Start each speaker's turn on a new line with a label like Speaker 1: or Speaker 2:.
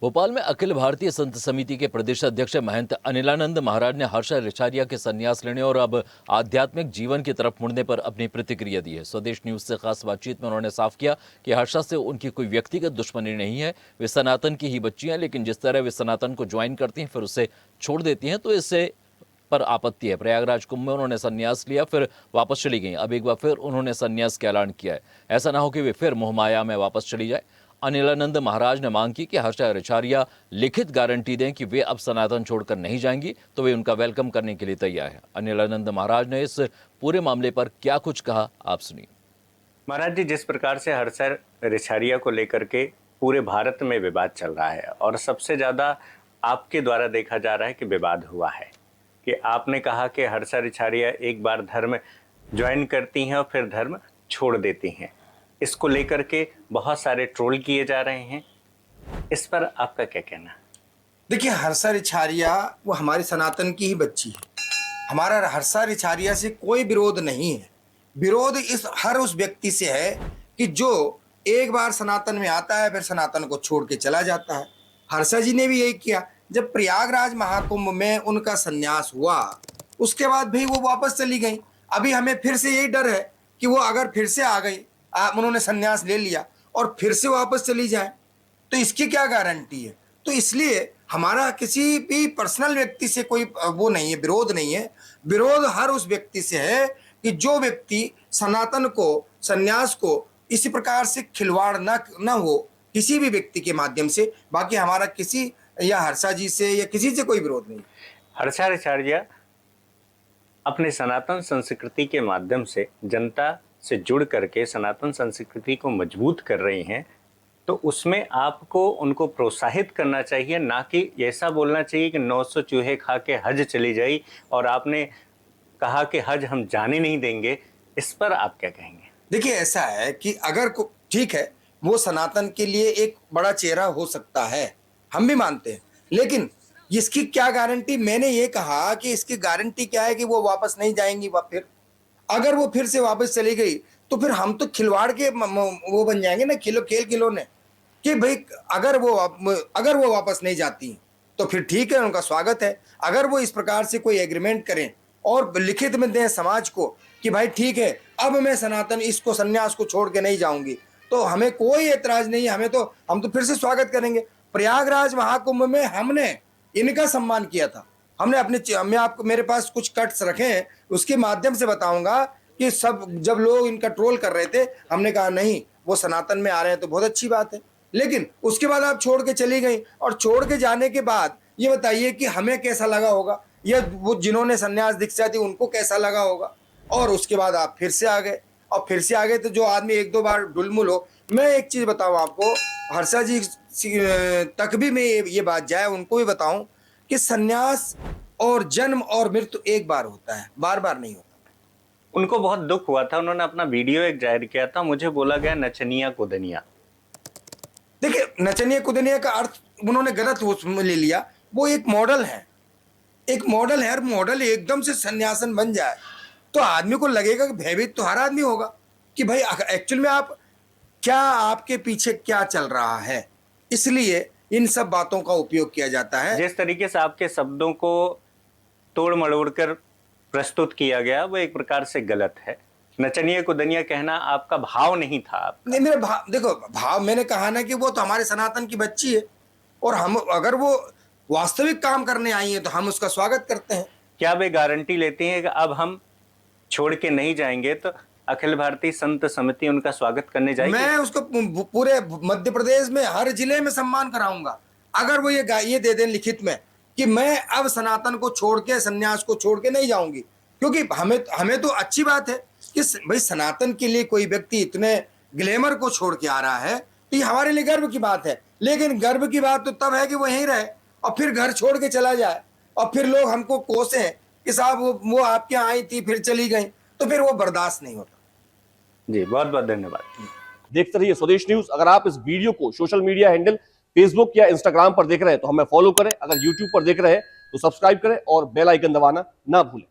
Speaker 1: भोपाल में अखिल भारतीय संत समिति के प्रदेश अध्यक्ष महंत अनिलानंद महाराज ने हर्ष रिछारिया के संन्यास लेने और अब आध्यात्मिक जीवन की तरफ मुड़ने पर अपनी प्रतिक्रिया दी है। स्वदेश न्यूज से खास बातचीत में उन्होंने साफ किया कि हर्षा से उनकी कोई व्यक्तिगत दुश्मनी नहीं है, वे सनातन की ही बच्ची हैं, लेकिन जिस तरह वे सनातन को ज्वाइन करती हैं फिर उसे छोड़ देती हैं तो इससे पर आपत्ति है। प्रयागराज कुंभ में उन्होंने संन्यास लिया, फिर वापस चली गई। अब एक बार फिर उन्होंने संन्यास का ऐलान किया है। ऐसा ना हो कि वे फिर मोहमाया में वापस चली जाए। अनिलानंद महाराज ने मांग की कि हर्षा रिछारिया लिखित गारंटी दें कि वे अब सनातन छोड़कर नहीं जाएंगी, तो वे उनका वेलकम करने के लिए तैयार हैं। अनिलानंद महाराज ने इस पूरे मामले पर क्या कुछ कहा, आप सुनिए।
Speaker 2: महाराज जी, जिस प्रकार से हर्षा रिछारिया को लेकर के पूरे भारत में विवाद चल रहा है और सबसे ज्यादा आपके द्वारा देखा जा रहा है कि विवाद हुआ है कि आपने कहा कि हर्षा रिछारिया एक बार धर्म ज्वाइन करती हैं और फिर धर्म छोड़ देती हैं। इसको लेकर के बहुत सारे ट्रोल किए जा रहे हैं, इस पर आपका क्या कहना है?
Speaker 3: देखिए, हर्षा रिछारिया वो हमारी सनातन की ही बच्ची है। हमारा हर्षा रिछारिया से कोई विरोध नहीं है। विरोध हर उस व्यक्ति से है कि जो एक बार सनातन में आता है फिर सनातन को छोड़ के चला जाता है। हर्षा जी ने भी यही किया। जब प्रयागराज महाकुंभ में उनका संन्यास हुआ, उसके बाद भी वो वापस चली गई। अभी हमें फिर से यही डर है कि वो अगर फिर से आ गई, उन्होंने संन्यास ले लिया और फिर से वापस चली जाए, तो इसकी क्या गारंटी है? तो इसलिए हमारा किसी भी पर्सनल व्यक्ति से कोई वो नहीं है, विरोध नहीं है। विरोध हर उस व्यक्ति से है कि जो व्यक्ति सनातन को, संन्यास को इसी प्रकार से खिलवाड़ न हो किसी भी व्यक्ति के माध्यम से। बाकी हमारा किसी या हर्षा जी से या किसी से कोई विरोध नहीं।
Speaker 2: हर्षा रिछारिया अपने सनातन संस्कृति के माध्यम से जनता से जुड़ करके सनातन संस्कृति को मजबूत कर रही हैं, तो उसमें आपको उनको प्रोत्साहित करना चाहिए, ना कि ऐसा बोलना चाहिए कि 900 चूहे खा के हज चली जाई और आपने कहा कि हज हम जाने नहीं देंगे। इस पर आप क्या कहेंगे?
Speaker 3: देखिए, ऐसा है कि अगर ठीक है, वो सनातन के लिए एक बड़ा चेहरा हो सकता है, हम भी मानते हैं, लेकिन इसकी क्या गारंटी? मैंने ये कहा कि इसकी गारंटी क्या है कि वो वापस नहीं जाएंगी। फिर अगर वो फिर से वापस चली गई तो फिर हम तो खिलवाड़ के वो बन जाएंगे ना, खेल खिलौने, कि भाई अगर वो वापस नहीं जाती तो फिर ठीक है, उनका स्वागत है। अगर वो इस प्रकार से कोई एग्रीमेंट करें और लिखित में दें समाज को कि भाई ठीक है, अब मैं सनातन इसको संन्यास को छोड़ के नहीं जाऊंगी, तो हमें कोई एतराज नहीं है। हम तो फिर से स्वागत करेंगे। प्रयागराज महाकुंभ में हमने इनका सम्मान किया था। मैं आपको, मेरे पास कुछ कट्स रखे हैं, उसके माध्यम से बताऊंगा कि जब लोग इनका ट्रोल कर रहे थे, हमने कहा नहीं, वो सनातन में आ रहे हैं तो बहुत अच्छी बात है, लेकिन उसके बाद आप छोड़ के चली गई और छोड़ के जाने के बाद ये बताइए कि हमें कैसा लगा होगा, या वो जिन्होंने संन्यास दीक्षा दी उनको कैसा लगा होगा। और उसके बाद आप फिर से आ गए, और फिर से आ गए तो जो आदमी एक दो बार डुलमुल हो। मैं एक चीज बताऊं आपको, हर्षा जी तक भी मैं ये बात जाए उनको भी बताऊं कि संन्यास और जन्म और मृत्यु एक बार होता है, बार बार नहीं होता।
Speaker 2: उनको बहुत दुख हुआ था, उन्होंने अपना वीडियो एक जाहिर किया था, मुझे बोला गया नचनिया कुदनिया।
Speaker 3: देखिए, नचनिया कुदनिया का अर्थ उन्होंने गलत ले लिया। वो एक मॉडल है, और मॉडल एकदम से सन्यासन बन जाए तो आदमी को लगेगा कि भयभीत तो हर आदमी होगा कि भाई एक्चुअल में आपके पीछे क्या चल रहा है। इसलिए इन सब बातों का उपयोग किया जाता है।
Speaker 2: जिस तरीके से आपके शब्दों को तोड़ मड़ोड़ कर प्रस्तुत किया गया वो एक प्रकार से गलत है। नचनिया कुदनिया कहना आपका भाव नहीं था।
Speaker 3: नहीं, मेरा भाव मैंने कहा ना कि वो तो हमारे सनातन की बच्ची है, और हम अगर वो वास्तविक काम करने आई है तो हम उसका स्वागत करते हैं।
Speaker 2: क्या वे गारंटी लेती हैं कि अब हम छोड़ के नहीं जाएंगे तो अखिल भारतीय संत समिति उनका स्वागत करने जाएगी?
Speaker 3: मैं उसको पूरे मध्य प्रदेश में हर जिले में सम्मान कराऊंगा अगर वो ये दे दें लिखित में कि मैं अब सनातन को छोड़ के, संन्यास को छोड़ के नहीं जाऊंगी। क्योंकि हमें तो अच्छी बात है कि भाई सनातन के लिए कोई व्यक्ति इतने ग्लैमर को छोड़ के आ रहा है, तो ये हमारे लिए गर्व की बात है। लेकिन गर्व की बात तो तब है कि वो यहीं रहे और फिर घर छोड़ के चला जाए और फिर लोग हमको कोसे कि साहब वो आपके यहाँ आई थी फिर चली गई, तो फिर वो बर्दाश्त नहीं होता।
Speaker 2: जी, बहुत बहुत धन्यवाद।
Speaker 4: देखते रहिए स्वदेश न्यूज। अगर आप इस वीडियो को सोशल मीडिया हैंडल फेसबुक या इंस्टाग्राम पर देख रहे हैं तो हमें फॉलो करें। अगर यूट्यूब पर देख रहे हैं तो सब्सक्राइब करें और बेल आइकन दबाना ना भूलें।